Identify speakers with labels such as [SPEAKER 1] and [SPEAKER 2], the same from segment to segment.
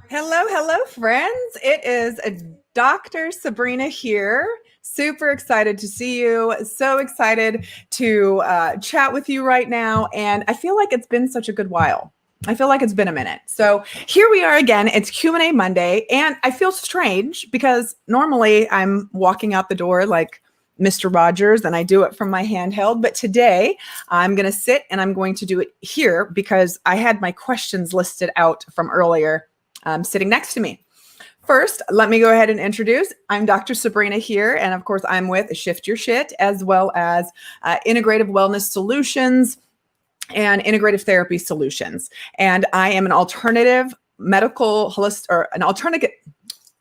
[SPEAKER 1] Hello, friends. It is Dr. Sabrina here. Super excited to see you. So excited to chat with you right now. And I feel like it's been such a good while. I feel like it's been a minute. So here we are again. It's Q&A Monday. And I feel strange because normally I'm walking out the door like Mr. Rogers and I do it from my handheld. But today I'm going to sit and I'm going to do it here because I had my questions listed out from earlier sitting next to me. First, let me go ahead and introduce. I'm Dr. Sabrina here, and of course, I'm with Shift Your Shit, as well as Integrative Wellness Solutions and Integrative Therapy Solutions. And I am an alternative medical holistic, or an alternative.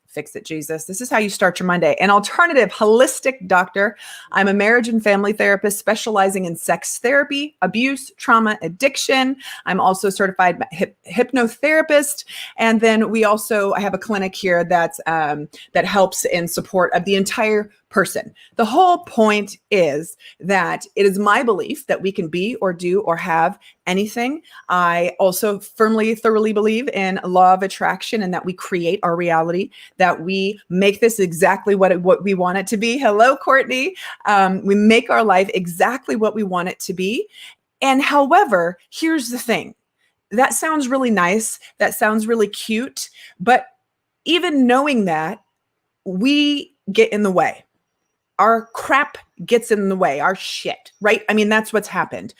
[SPEAKER 1] Fix it, Jesus. This is how you start your Monday. An alternative holistic doctor. I'm a marriage and family therapist specializing in sex therapy, abuse, trauma, addiction. I'm also a certified hypnotherapist. And then I have a clinic here that helps in support of the entire person. The whole point is that it is my belief that we can be or do or have anything. I also thoroughly believe in law of attraction and that we create our reality, that we make this exactly what we want it to be. Hello, Courtney. We make our life exactly what we want it to be. And however, here's the thing. That sounds really nice. That sounds really cute. But even knowing that, we get in the way. Our crap gets in the way, our shit, right? I mean, that's what's happened.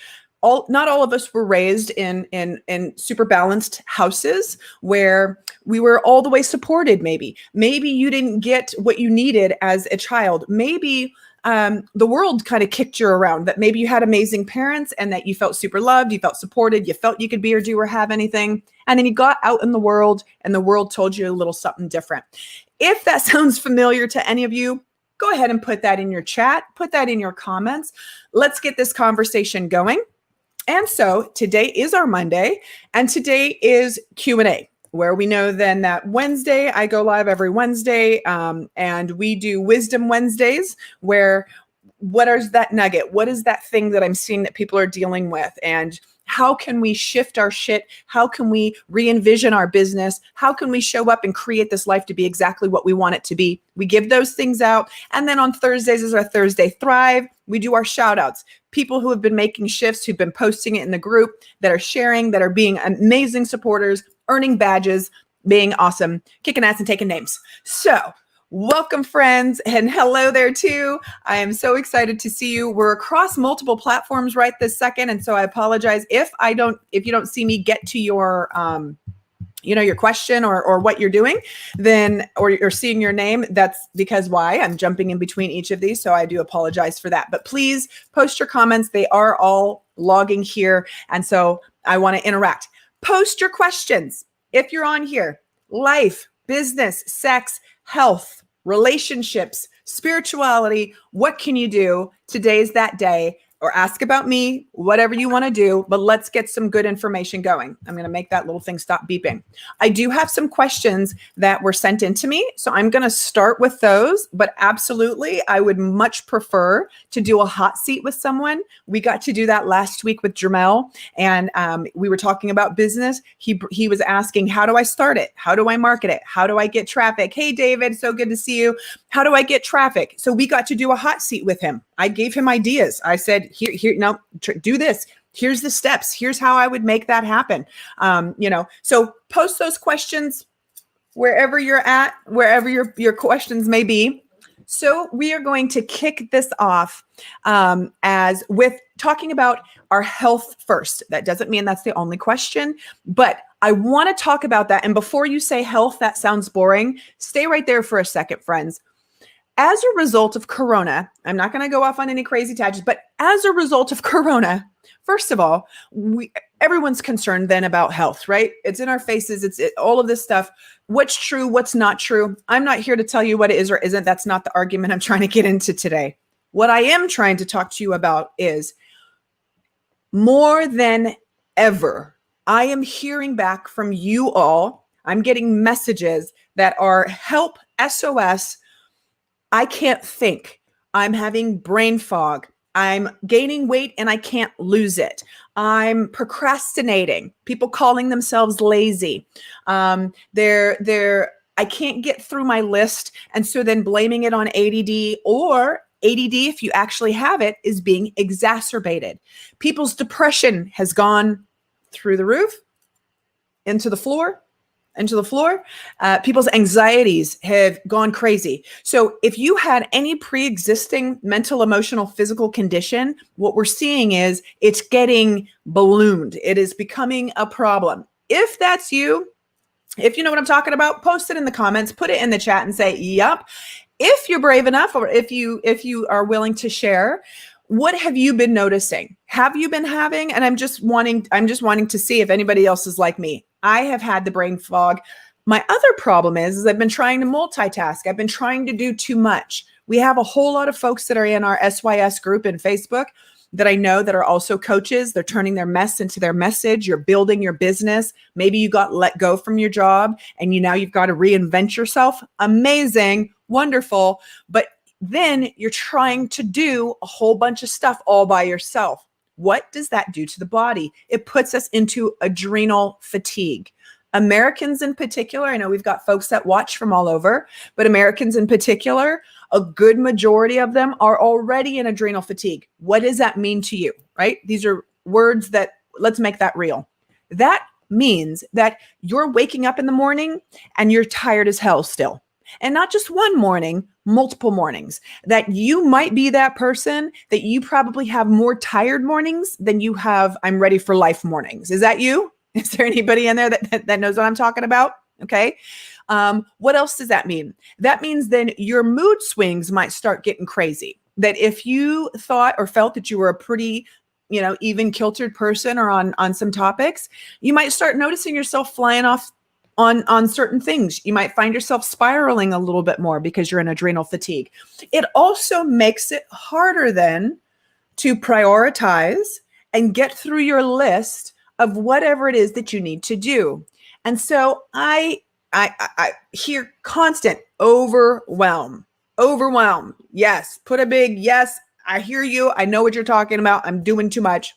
[SPEAKER 1] Not all of us were raised in super balanced houses where we were all the way supported. Maybe you didn't get what you needed as a child. Maybe the world kind of kicked you around, that maybe you had amazing parents and that you felt super loved, you felt supported, you felt you could be or do or have anything. And then you got out in the world and the world told you a little something different. If that sounds familiar to any of you, go ahead and put that in your chat, put that in your comments. Let's get this conversation going. And so today is our Monday, and today is Q&A, where we know then that Wednesday, I go live every Wednesday, and we do Wisdom Wednesdays, where what is that nugget? What is that thing that I'm seeing that people are dealing with? And how can we shift our shit? How can we re-envision our business? How can we show up and create this life to be exactly what we want it to be? We give those things out. And then on Thursdays is our Thursday Thrive. We do our shout outs. People who have been making shifts, who've been posting it in the group, that are sharing, that are being amazing supporters, earning badges, being awesome, kicking ass and taking names. So welcome, friends, and hello there too. I am so excited to see you. We're across multiple platforms right this second, and so I apologize if you don't see me get to your your question or what you're doing, then or you're seeing your name. That's because why I'm jumping in between each of these, so I do apologize for that. But please post your comments. They are all logging here, and so I want to interact. Post your questions if you're on here. Life, business, sex, health, relationships, spirituality. What can you do? Today's that day. Or ask about me, whatever you want to do, but let's get some good information going. I'm going to make that little thing stop beeping. I do have some questions that were sent in to me, so I'm going to start with those, but absolutely, I would much prefer to do a hot seat with someone. We got to do that last week with Jamel, and we were talking about business. He was asking, how do I start it? How do I market it? How do I get traffic? Hey, David, so good to see you. How do I get traffic? So we got to do a hot seat with him. I gave him ideas. I said, do this. Here's the steps. Here's how I would make that happen. So post those questions wherever you're at, wherever your questions may be. So we are going to kick this off as with talking about our health first. That doesn't mean that's the only question, but I want to talk about that. And before you say health, that sounds boring. Stay right there for a second, friends. As a result of Corona, I'm not going to go off on any crazy tangents, but as a result of Corona, first of all, everyone's concerned then about health, right? It's in our faces. It's all of this stuff. What's true? What's not true? I'm not here to tell you what it is or isn't. That's not the argument I'm trying to get into today. What I am trying to talk to you about is more than ever, I am hearing back from you all. I'm getting messages that are help, SOS. I can't think. I'm having brain fog. I'm gaining weight and I can't lose it. I'm procrastinating. People calling themselves lazy. I can't get through my list. And so then blaming it on ADD, or ADD, if you actually have it, is being exacerbated. People's depression has gone through the roof, into the floor. People's anxieties have gone crazy. So if you had any pre-existing mental, emotional, physical condition, what we're seeing is it's getting ballooned. It is becoming a problem. If that's you, if you know what I'm talking about, post it in the comments, put it in the chat and say, yep. If you're brave enough, or if you are willing to share, what have you been noticing? Have you been having, and I'm just wanting to see if anybody else is like me. I have had the brain fog. My other problem is I've been trying to multitask. I've been trying to do too much. We have a whole lot of folks that are in our SYS group in Facebook that I know that are also coaches. They're turning their mess into their message. You're building your business. Maybe you got let go from your job and now you've got to reinvent yourself. Amazing, wonderful. But then you're trying to do a whole bunch of stuff all by yourself. What does that do to the body? It puts us into adrenal fatigue. Americans in particular, I know we've got folks that watch from all over, but Americans in particular, a good majority of them are already in adrenal fatigue. What does that mean to you, right? These are words that, let's make that real. That means that you're waking up in the morning and you're tired as hell still. And not just one morning, multiple mornings. That you might be that person that you probably have more tired mornings than you have I'm ready for life mornings. Is that you? Is there anybody in there that knows what I'm talking about? Okay. What else does that mean? That means then your mood swings might start getting crazy. That if you thought or felt that you were a pretty, even kiltered person or on some topics, you might start noticing yourself flying off on certain things. You might find yourself spiraling a little bit more because you're in adrenal fatigue. It also makes it harder then to prioritize and get through your list of whatever it is that you need to do. And so I hear constant overwhelm. Yes. Put a big yes. I hear you. I know what you're talking about. I'm doing too much.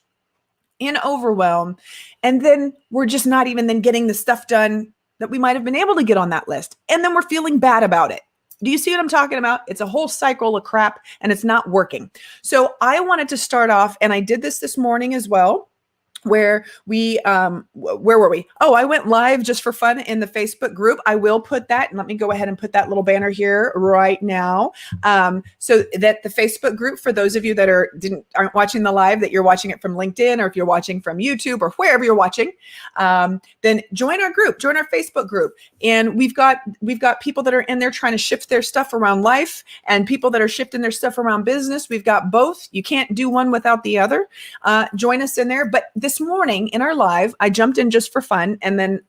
[SPEAKER 1] In overwhelm. And then we're just not even then getting the stuff done that we might have been able to get on that list. And then we're feeling bad about it. Do you see what I'm talking about? It's a whole cycle of crap and it's not working. So I wanted to start off, and I did this morning as well, where where were we? Oh, I went live just for fun in the Facebook group. I will put that, and let me go ahead and put that little banner here right now. So that the Facebook group, for those of you that aren't watching the live, that you're watching it from LinkedIn, or if you're watching from YouTube or wherever you're watching, then join our group, join our Facebook group. And we've got people that are in there trying to shift their stuff around life, and people that are shifting their stuff around business. We've got both. You can't do one without the other. Join us in there. But this morning in our live, I jumped in just for fun, and then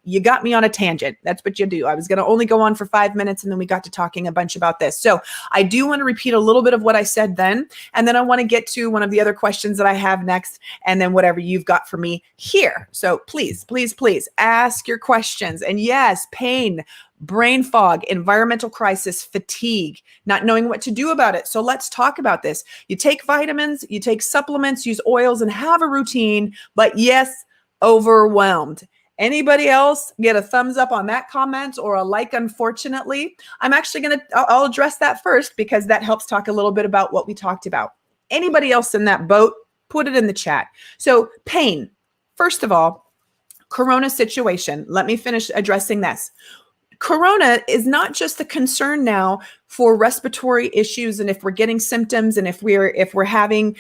[SPEAKER 1] you got me on a tangent. That's what you do. I was going to only go on for 5 minutes, and then we got to talking a bunch about this. So I do want to repeat a little bit of what I said then, and then I want to get to one of the other questions that I have next, and then whatever you've got for me here. So please, please, please ask your questions. And yes, pain, brain fog, environmental crisis, fatigue, not knowing what to do about it. So let's talk about this. You take vitamins, you take supplements, use oils, and have a routine, but yes, overwhelmed. Anybody else get a thumbs up on that comment or a like? Unfortunately, I'll address that first because that helps talk a little bit about what we talked about. Anybody else in that boat? Put it in the chat. So pain, first of all, Corona situation. Let me finish addressing this. Corona is not just a concern now for respiratory issues, and if we're getting symptoms, and if we're having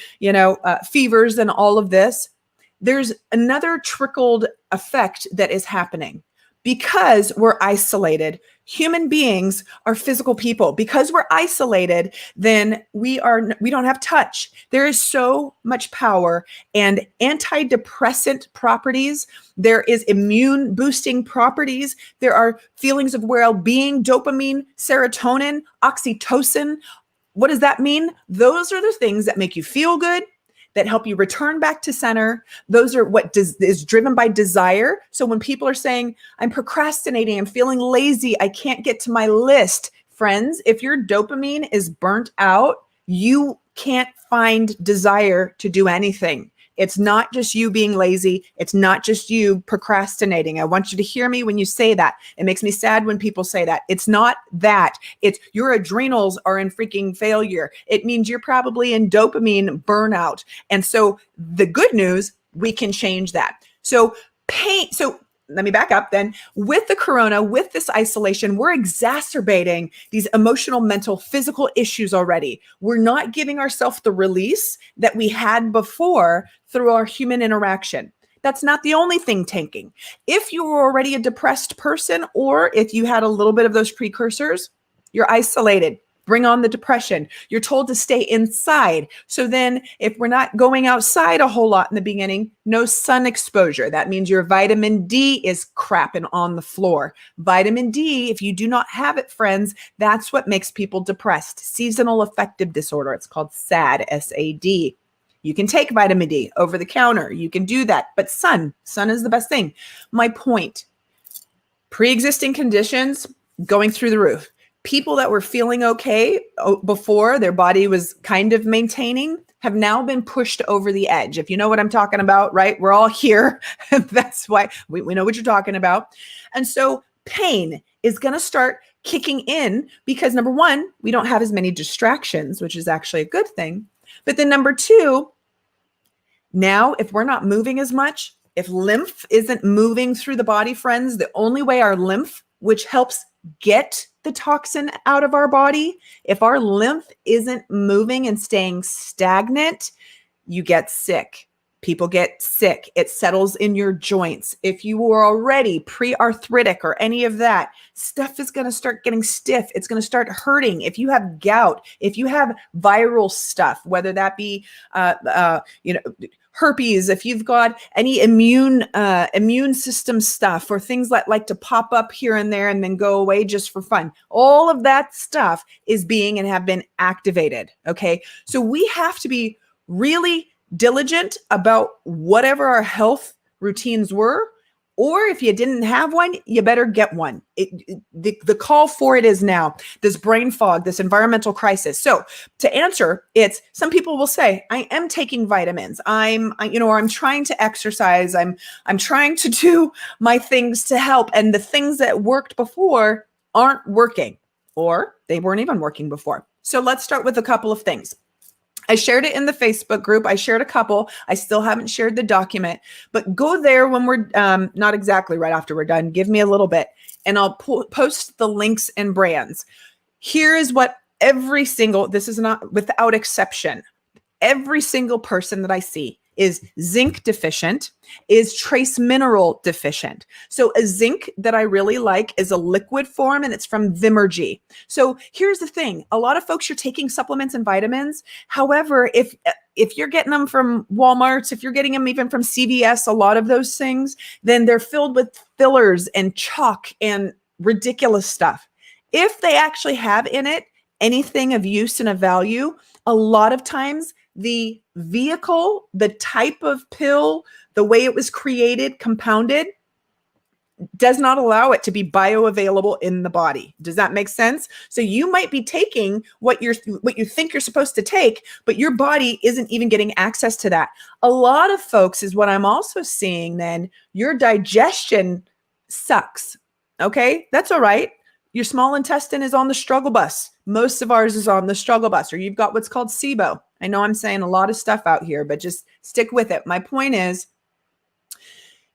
[SPEAKER 1] fevers and all of this. There's another trickled effect that is happening because we're isolated. Human beings are physical people. Because we're isolated, then we don't have touch. There is so much power and antidepressant properties. There is immune boosting properties. There are feelings of well-being, dopamine, serotonin, oxytocin. What does that mean? Those are the things that make you feel good, that help you return back to center. Those are what is driven by desire. So when people are saying, I'm procrastinating, I'm feeling lazy, I can't get to my list, friends, if your dopamine is burnt out, you can't find desire to do anything. It's not just you being lazy. It's not just you procrastinating. I want you to hear me when you say that. It makes me sad when people say that. It's not that. It's your adrenals are in freaking failure. It means you're probably in dopamine burnout. And so the good news, we can change that. So let me back up then. With the corona, with this isolation, we're exacerbating these emotional, mental, physical issues already. We're not giving ourselves the release that we had before through our human interaction. That's not the only thing tanking. If you were already a depressed person, or if you had a little bit of those precursors, you're isolated. Bring on the depression. You're told to stay inside. So then if we're not going outside a whole lot in the beginning, no sun exposure. That means your vitamin D is crapping on the floor. Vitamin D, if you do not have it, friends, that's what makes people depressed. Seasonal affective disorder. It's called SAD, S-A-D. You can take vitamin D over the counter. You can do that. But sun is the best thing. My point, pre-existing conditions going through the roof. People that were feeling okay before, their body was kind of maintaining, have now been pushed over the edge. If you know what I'm talking about, right? We're all here. That's why we know what you're talking about. And so pain is going to start kicking in because number one, we don't have as many distractions, which is actually a good thing. But then number two, now if we're not moving as much, if lymph isn't moving through the body, friends, the only way our lymph, which helps get the toxin out of our body, if our lymph isn't moving and staying stagnant, you get sick. People get sick. It settles in your joints. If you were already pre-arthritic or any of that, stuff is going to start getting stiff. It's going to start hurting. If you have gout, if you have viral stuff, whether that be, herpes, if you've got any immune system stuff or things that like to pop up here and there and then go away just for fun, all of that stuff is being and have been activated. Okay. So we have to be really diligent about whatever our health routines were, or if you didn't have one, you better get one. The call for it is now, this brain fog, this environmental crisis. So to answer, it's some people will say, I am taking vitamins. I'm trying to exercise. I'm trying to do my things to help. And the things that worked before aren't working, or they weren't even working before. So let's start with a couple of things. I shared it in the Facebook group. I shared a couple. I still haven't shared the document, but go there when we're not exactly right after we're done. Give me a little bit and I'll post the links and brands. Here is what this is not without exception, every single person that I see is zinc deficient, is trace mineral deficient. So a zinc that I really like is a liquid form and it's from Vimergy. So here's the thing. A lot of folks, you're taking supplements and vitamins. However, if you're getting them from Walmart, if you're getting them even from CVS, a lot of those things, then they're filled with fillers and chalk and ridiculous stuff. If they actually have in it anything of use and of value, a lot of times the vehicle, the type of pill, the way it was created, compounded, does not allow it to be bioavailable in the body. Does that make sense? So you might be taking what you think you're supposed to take, but your body isn't even getting access to that. A lot of folks is what I'm also seeing then, your digestion sucks. Okay, that's all right. Your small intestine is on the struggle bus. Most of ours is on the struggle bus, or you've got what's called SIBO. I know I'm saying a lot of stuff out here, but just stick with it. My point is,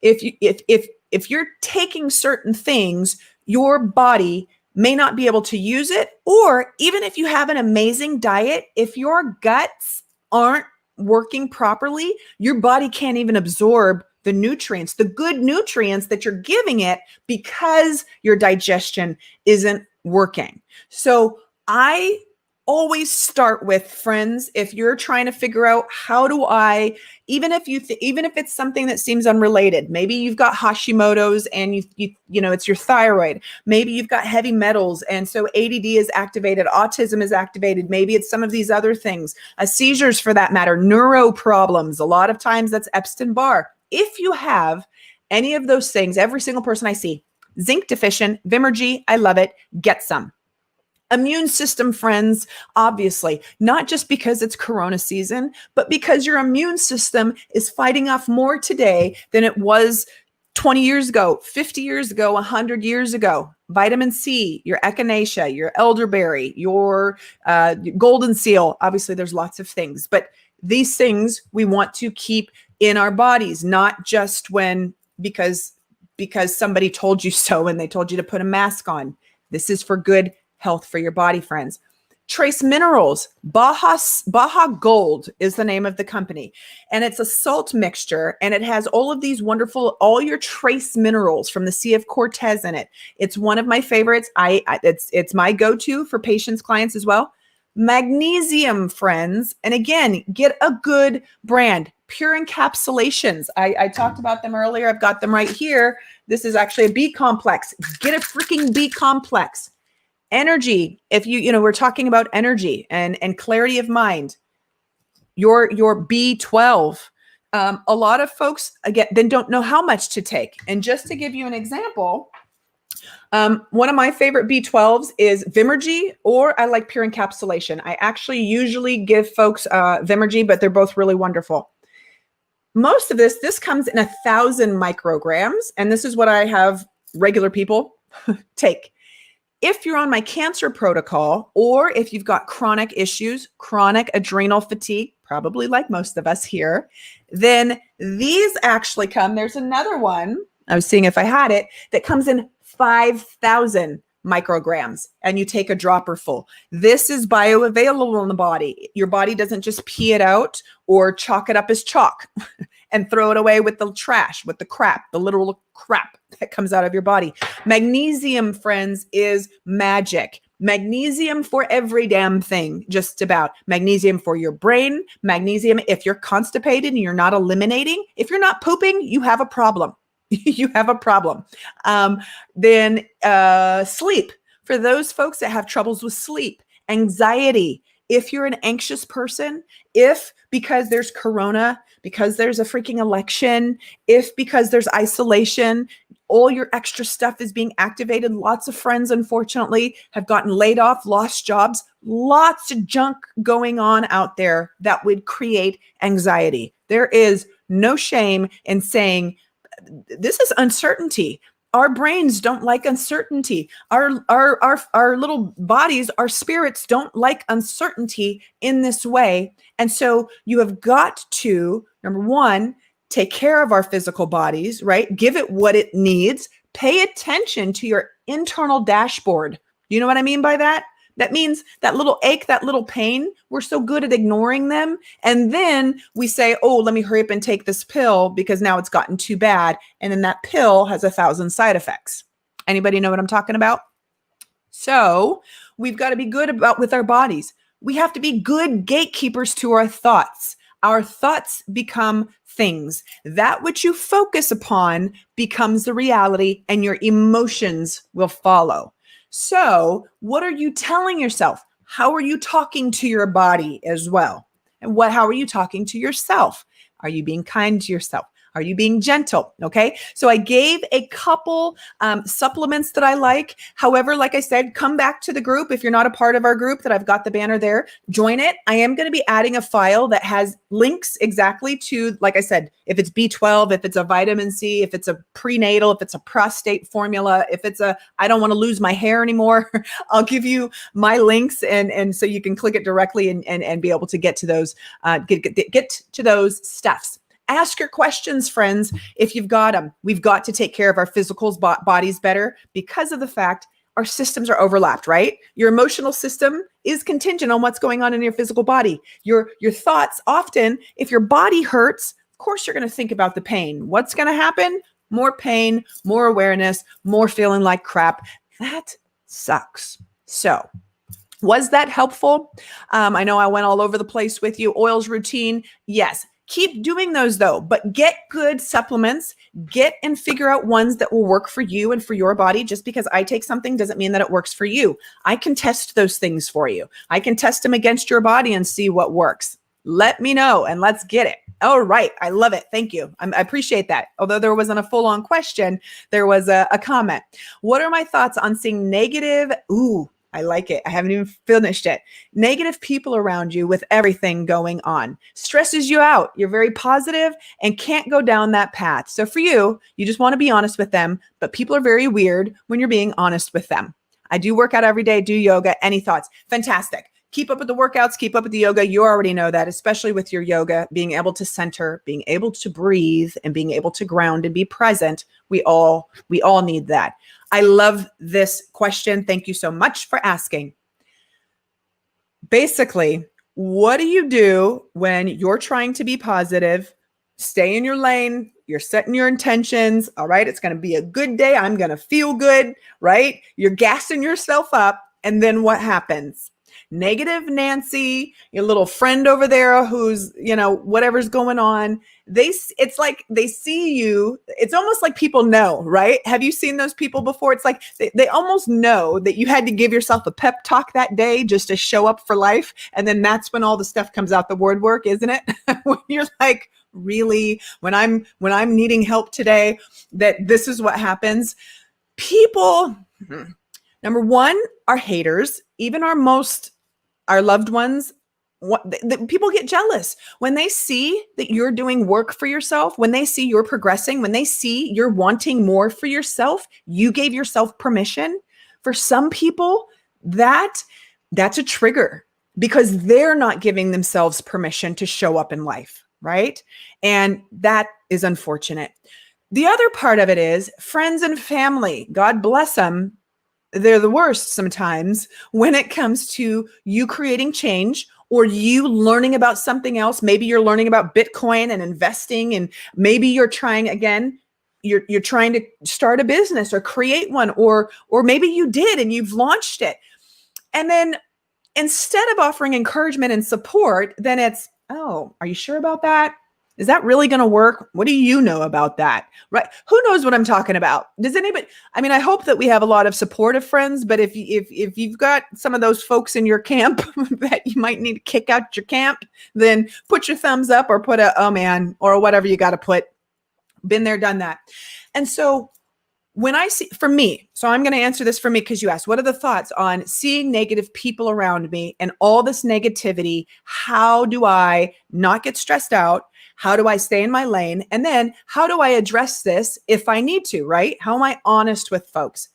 [SPEAKER 1] if you're taking certain things, your body may not be able to use it, or even if you have an amazing diet, if your guts aren't working properly, your body can't even absorb the nutrients, the good nutrients that you're giving it because your digestion isn't working. So I always start with, friends, if you're trying to figure out how do I, even if it's something that seems unrelated, maybe you've got Hashimoto's and it's your thyroid, maybe you've got heavy metals and so ADD is activated, autism is activated, maybe it's some of these other things, seizures for that matter, neuro problems, a lot of times that's Epstein-Barr. If you have any of those things, every single person I see, zinc deficient, Vimergy, I love it, get some. Immune system, friends, obviously, not just because it's Corona season, but because your immune system is fighting off more today than it was 20 years ago, 50 years ago, 100 years ago. Vitamin C, your echinacea, your elderberry, your golden seal. Obviously, there's lots of things, but these things we want to keep in our bodies, not just because somebody told you so and they told you to put a mask on. This is for good health for your body, friends. Trace minerals. Baja Gold is the name of the company. And it's a salt mixture, and it has all of these all your trace minerals from the Sea of Cortez in it. It's one of my favorites. It's my go-to for patients, clients as well. Magnesium, friends. And again, get a good brand. Pure encapsulations. I talked about them earlier. I've got them right here. This is actually a B complex. Get a freaking B complex. Energy. If we're talking about energy and clarity of mind, your B12. A lot of folks, again, then don't know how much to take. And just to give you an example, one of my favorite B12s is Vimergy, or I like pure encapsulation. I actually usually give folks Vimergy, but they're both really wonderful. Most of this comes in 1,000 micrograms, and this is what I have regular people take. If you're on my cancer protocol, or if you've got chronic issues, chronic adrenal fatigue, probably like most of us here, then these actually come. There's another one, I was seeing if I had it, that comes in 5,000 micrograms, and you take a dropper full. This is bioavailable in the body. Your body doesn't just pee it out or chalk it up as chalk and throw it away with the trash, with the crap, the literal crap that comes out of your body. Magnesium, friends, is magic. Magnesium for every damn thing, just about. Magnesium for your brain. Magnesium if you're constipated and you're not eliminating. If you're not pooping, you have a problem. You have a problem. Then sleep. For those folks that have troubles with sleep, anxiety. If you're an anxious person, if because there's Corona, because there's a freaking election, if because there's isolation, all your extra stuff is being activated. Lots of friends, unfortunately, have gotten laid off, lost jobs, lots of junk going on out there that would create anxiety. There is no shame in saying, this is uncertainty. Our brains don't like uncertainty. Our little bodies, our spirits don't like uncertainty in this way. And so you have got to, number one, take care of our physical bodies, right? Give it what it needs. Pay attention to your internal dashboard. You know what I mean by that? That means that little ache, that little pain, we're so good at ignoring them. And then we say, oh, let me hurry up and take this pill because now it's gotten too bad. And then that pill has 1,000 side effects. Anybody know what I'm talking about? So we've got to be good with our bodies. We have to be good gatekeepers to our thoughts. Our thoughts become things. That which you focus upon becomes the reality, and your emotions will follow. So what are you telling yourself? How are you talking to your body as well? And how are you talking to yourself? Are you being kind to yourself? Are you being gentle? Okay. So I gave a couple supplements that I like. However, like I said, come back to the group. If you're not a part of our group that I've got the banner there, join it. I am going to be adding a file that has links exactly to, like I said, if it's B12, if it's a vitamin C, if it's a prenatal, if it's a prostate formula, if it's I don't want to lose my hair anymore, I'll give you my links and so you can click it directly and be able to get to those, get to those stuffs. Ask your questions, friends, if you've got them. We've got to take care of our physical bodies better because of the fact our systems are overlapped, right? Your emotional system is contingent on what's going on in your physical body. Your thoughts, often, if your body hurts, of course, you're going to think about the pain. What's going to happen? More pain, more awareness, more feeling like crap. That sucks. So, was that helpful? I know I went all over the place with you. Oils routine, yes. Keep doing those though, but get good supplements, get and figure out ones that will work for you and for your body. Just because I take something doesn't mean that it works for you. I can test those things for you. I can test them against your body and see what works. Let me know and let's get it. All right. I love it. Thank you. I appreciate that. Although there wasn't a full-on question, there was a comment. What are my thoughts on seeing negative? I like it. I haven't even finished it. Negative people around you with everything going on stresses you out. You're very positive and can't go down that path. So for you, you just want to be honest with them, but people are very weird when you're being honest with them. I do work out every day, do yoga. Any thoughts? Fantastic. Keep up with the workouts, keep up with the yoga. You already know that, especially with your yoga, being able to center, being able to breathe, and being able to ground and be present. We all need that. I love this question. Thank you so much for asking. Basically, what do you do when you're trying to be positive? Stay in your lane. You're setting your intentions. All right. It's going to be a good day. I'm going to feel good, right? You're gassing yourself up. And then what happens? Negative Nancy, your little friend over there who's, whatever's going on. It's like they see you. It's almost like people know, right? Have you seen those people before? It's like they almost know that you had to give yourself a pep talk that day just to show up for life. And then that's when all the stuff comes out, the word work, isn't it? When you're like, really, when I'm needing help today, that this is what happens. People, number one, are haters. Even our loved ones, people get jealous when they see that you're doing work for yourself, when they see you're progressing, when they see you're wanting more for yourself, you gave yourself permission. For some people, that's a trigger because they're not giving themselves permission to show up in life, right? And that is unfortunate. The other part of it is friends and family. God bless them. They're the worst sometimes when it comes to you creating change or you learning about something else. Maybe you're learning about Bitcoin and investing, and maybe you're trying again, you're trying to start a business or create one, or maybe you did and you've launched it. And then instead of offering encouragement and support, then it's, oh, are you sure about that? Is that really going to work? What do you know about that? Right? Who knows what I'm talking about? Does anybody? I mean, I hope that we have a lot of supportive friends, but if you've got some of those folks in your camp that you might need to kick out your camp, then put your thumbs up or put a, oh man, or whatever you got to put. Been there, done that. And so when I see, for me, so I'm going to answer this for me because you asked, what are the thoughts on seeing negative people around me and all this negativity? How do I not get stressed out? How do I stay in my lane? And then how do I address this if I need to, right? How am I honest with folks?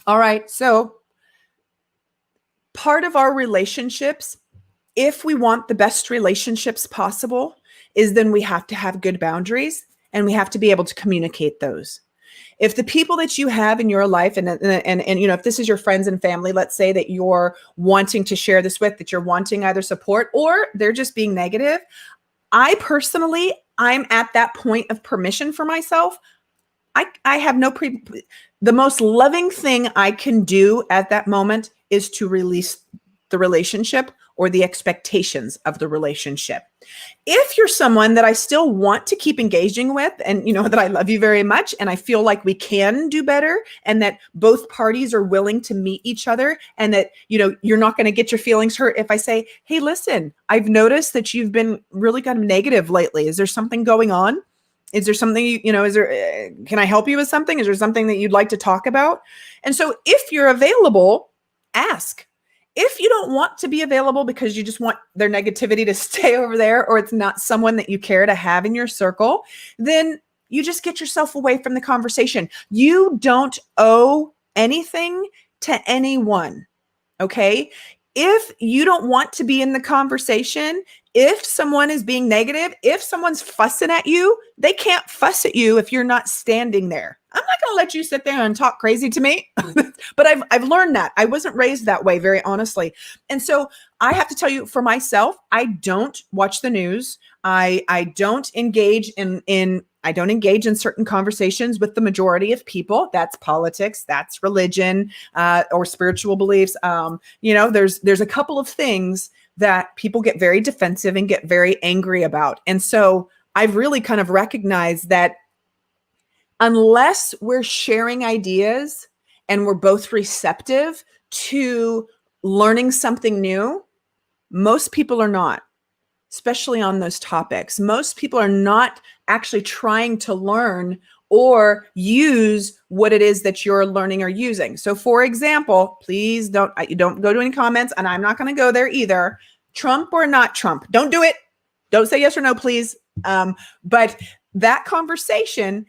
[SPEAKER 1] All right. So part of our relationships, if we want the best relationships possible, is then we have to have good boundaries and we have to be able to communicate those. If the people that you have in your life and if this is your friends and family, let's say that you're wanting to share this with, that you're wanting either support or they're just being negative, I'm at that point of permission for myself. I have the most loving thing I can do at that moment is to release the relationship or the expectations of the relationship. If you're someone that I still want to keep engaging with and that I love you very much and I feel like we can do better and that both parties are willing to meet each other and that, you're not going to get your feelings hurt if I say, hey, listen, I've noticed that you've been really kind of negative lately. Is there something going on? Is there something, can I help you with something? Is there something that you'd like to talk about? And so if you're available, ask. If you don't want to be available because you just want their negativity to stay over there, or it's not someone that you care to have in your circle, then you just get yourself away from the conversation. You don't owe anything to anyone, okay? If you don't want to be in the conversation, if someone is being negative, if someone's fussing at you, they can't fuss at you if you're not standing there. I'm not going to let you sit there and talk crazy to me. But I've learned that. I wasn't raised that way, very honestly. And so I have to tell you for myself, I don't watch the news. I don't engage in certain conversations with the majority of people. That's politics, that's religion, or spiritual beliefs. There's a couple of things that people get very defensive and get very angry about. And so I've really kind of recognized that unless we're sharing ideas and we're both receptive to learning something new, most people are not, especially on those topics. Most people are not actually trying to learn or use what it is that you're learning or using. So for example, please don't go to any comments, and I'm not going to go there either. Trump or not Trump, don't do it. Don't say yes or no, please. But that conversation,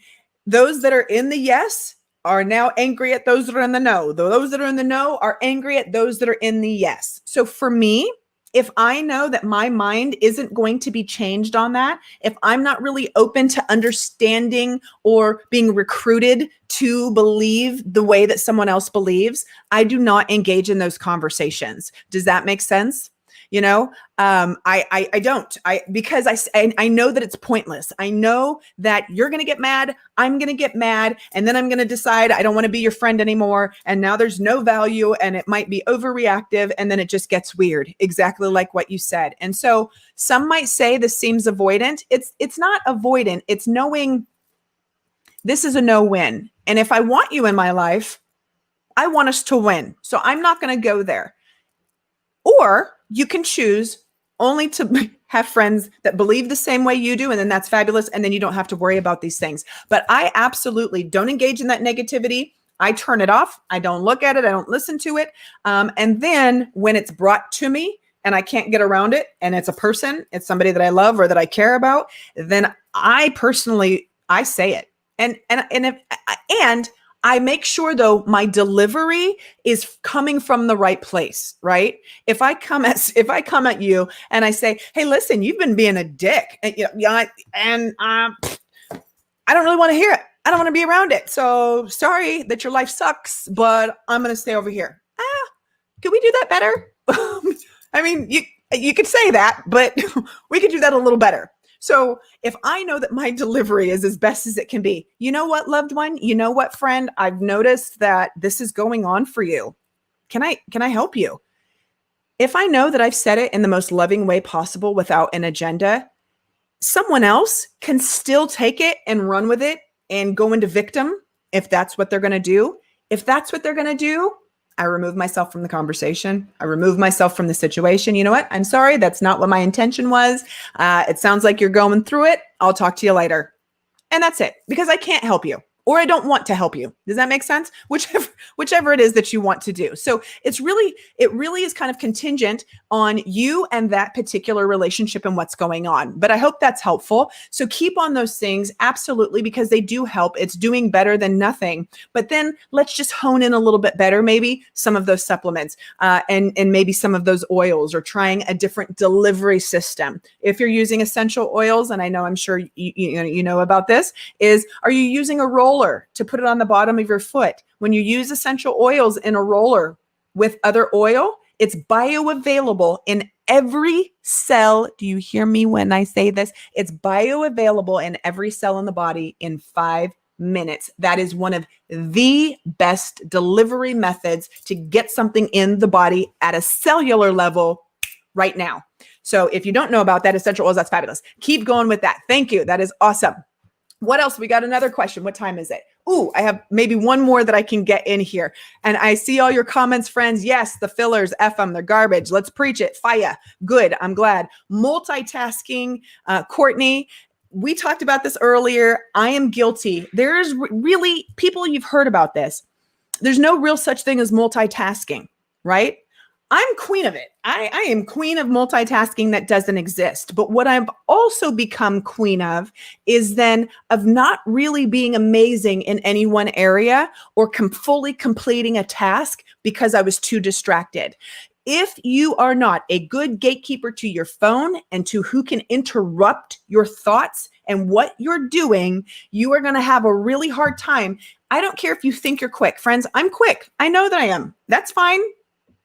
[SPEAKER 1] those that are in the yes are now angry at those that are in the no. Those that are in the no are angry at those that are in the yes. So for me, if I know that my mind isn't going to be changed on that, if I'm not really open to understanding or being recruited to believe the way that someone else believes, I do not engage in those conversations. Does that make sense? You know, I don't, because I know that it's pointless. I know that you're going to get mad. I'm going to get mad. And then I'm going to decide I don't want to be your friend anymore. And now there's no value, and it might be overreactive. And then it just gets weird, exactly like what you said. And so some might say this seems avoidant. It's not avoidant. It's knowing this is a no-win. And if I want you in my life, I want us to win. So I'm not going to go there. Or you can choose only to have friends that believe the same way you do, and then that's fabulous, and then you don't have to worry about these things. But I absolutely don't engage in that negativity. I turn it off. I don't look at it. I don't listen to it. And then when it's brought to me and I can't get around it, and it's a person, it's somebody that I love or that I care about, then I personally, I say it. And I make sure, though, my delivery is coming from the right place, right? If I come at you and I say, "Hey, listen, you've been being a dick," and I don't really want to hear it. I don't want to be around it. So sorry that your life sucks, but I'm going to stay over here. Could we do that better? I mean, you could say that, but we could do that a little better. So if I know that my delivery is as best as it can be, you know what, loved one? You know what, friend? I've noticed that this is going on for you. Can I help you? If I know that I've said it in the most loving way possible without an agenda, someone else can still take it and run with it and go into victim if that's what they're going to do. If that's what they're going to do, I remove myself from the conversation. I remove myself from the situation. You know what? I'm sorry. That's not what my intention was. It sounds like you're going through it. I'll talk to you later. And that's it, because I can't help you, or I don't want to help you. Does that make sense? Whichever it is that you want to do. So it really is kind of contingent on you and that particular relationship and what's going on. But I hope that's helpful. So keep on those things, absolutely, because they do help. It's doing better than nothing. But then let's just hone in a little bit better, maybe some of those supplements and maybe some of those oils, or trying a different delivery system. If you're using essential oils, and I know I'm sure you know about this, are you using a roller to put it on the bottom of your foot? When you use essential oils in a roller with other oil, it's bioavailable in every cell. Do you hear me when I say this? It's bioavailable in every cell in the body in 5 minutes. That is one of the best delivery methods to get something in the body at a cellular level right now. So if you don't know about that, essential oils, that's fabulous. Keep going with that. Thank you. That is awesome. What else? We got another question. What time is it? Ooh, I have maybe one more that I can get in here. And I see all your comments, friends. Yes, the fillers, F them, they're garbage. Let's preach it. Fire. Good. I'm glad. Multitasking. Courtney, we talked about this earlier. I am guilty. There's really, people, you've heard about this. There's no real such thing as multitasking, right? I'm queen of it. I am queen of multitasking that doesn't exist. But what I've also become queen of is then of not really being amazing in any one area, or fully completing a task because I was too distracted. If you are not a good gatekeeper to your phone and to who can interrupt your thoughts and what you're doing, you are going to have a really hard time. I don't care if you think you're quick. Friends, I'm quick. I know that I am. That's fine.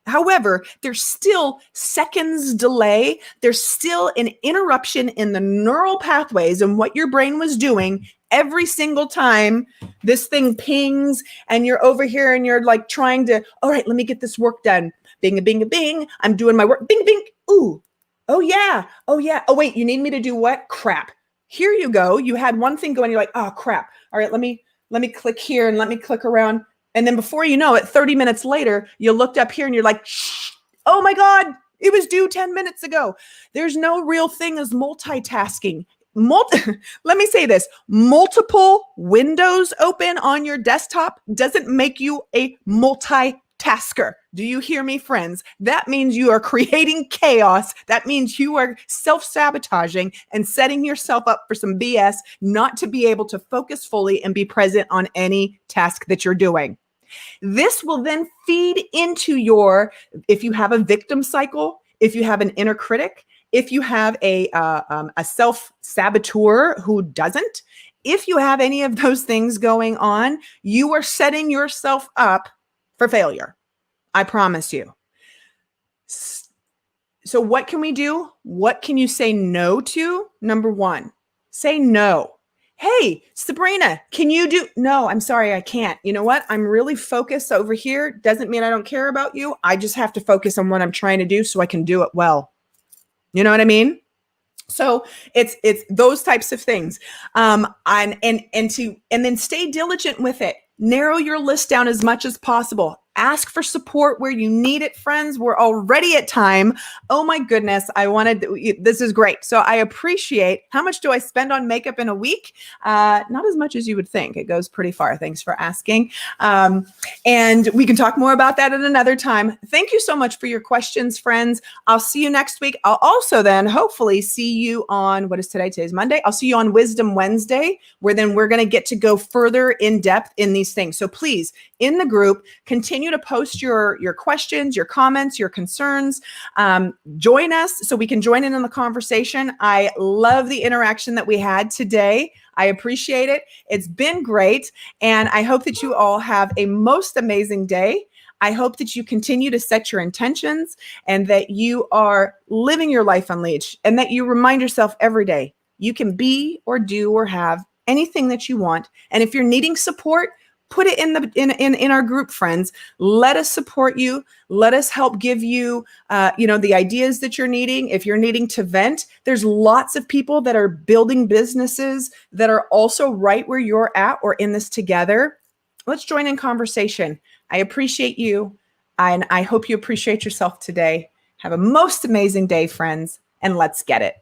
[SPEAKER 1] However, there's still seconds delay. There's still an interruption in the neural pathways and what your brain was doing every single time this thing pings and you're over here and you're like trying to, all right, let me get this work done. Bing, bing, bing. I'm doing my work. Bing, bing. Ooh. Oh yeah. Oh yeah. Oh wait, you need me to do what? Crap. Here you go. You had one thing going. You're like, oh crap. All right, let me click here and let me click around. And then before you know it, 30 minutes later, you looked up here and you're like, shh, oh my God, it was due 10 minutes ago. There's no real thing as multitasking. let me say this, multiple windows open on your desktop doesn't make you a multitasker. Do you hear me, friends? That means you are creating chaos. That means you are self-sabotaging and setting yourself up for some BS, not to be able to focus fully and be present on any task that you're doing. This will then feed into if you have a victim cycle, if you have an inner critic, if you have a self-saboteur who doesn't, if you have any of those things going on, you are setting yourself up for failure. I promise you. So what can we do? What can you say no to? Number one, say no. Hey, Sabrina, can you do? No, I'm sorry, I can't. You know what? I'm really focused over here. Doesn't mean I don't care about you. I just have to focus on what I'm trying to do so I can do it well. You know what I mean? So it's those types of things. And then stay diligent with it. Narrow your list down as much as possible. Ask for support where you need it, friends. We're already at time. Oh my goodness. This is great. So I appreciate, how much do I spend on makeup in a week? Not as much as you would think. It goes pretty far. Thanks for asking. And we can talk more about that at another time. Thank you so much for your questions, friends. I'll see you next week. I'll also then hopefully see you on, what is today? Today's Monday. I'll see you on Wisdom Wednesday, where then we're going to get to go further in depth in these things. So please, in the group, continue to post your questions, your comments, your concerns. Join us so we can join in the conversation. I love the interaction that we had today. I appreciate it. It's been great. And I hope that you all have a most amazing day. I hope that you continue to set your intentions and that you are living your life unleashed, and that you remind yourself every day you can be or do or have anything that you want. And if you're needing support, put it in our group, friends. Let us support you. Let us help give you, the ideas that you're needing. If you're needing to vent, there's lots of people that are building businesses that are also right where you're at, or in this together. Let's join in conversation. I appreciate you, and I hope you appreciate yourself today. Have a most amazing day, friends, and let's get it.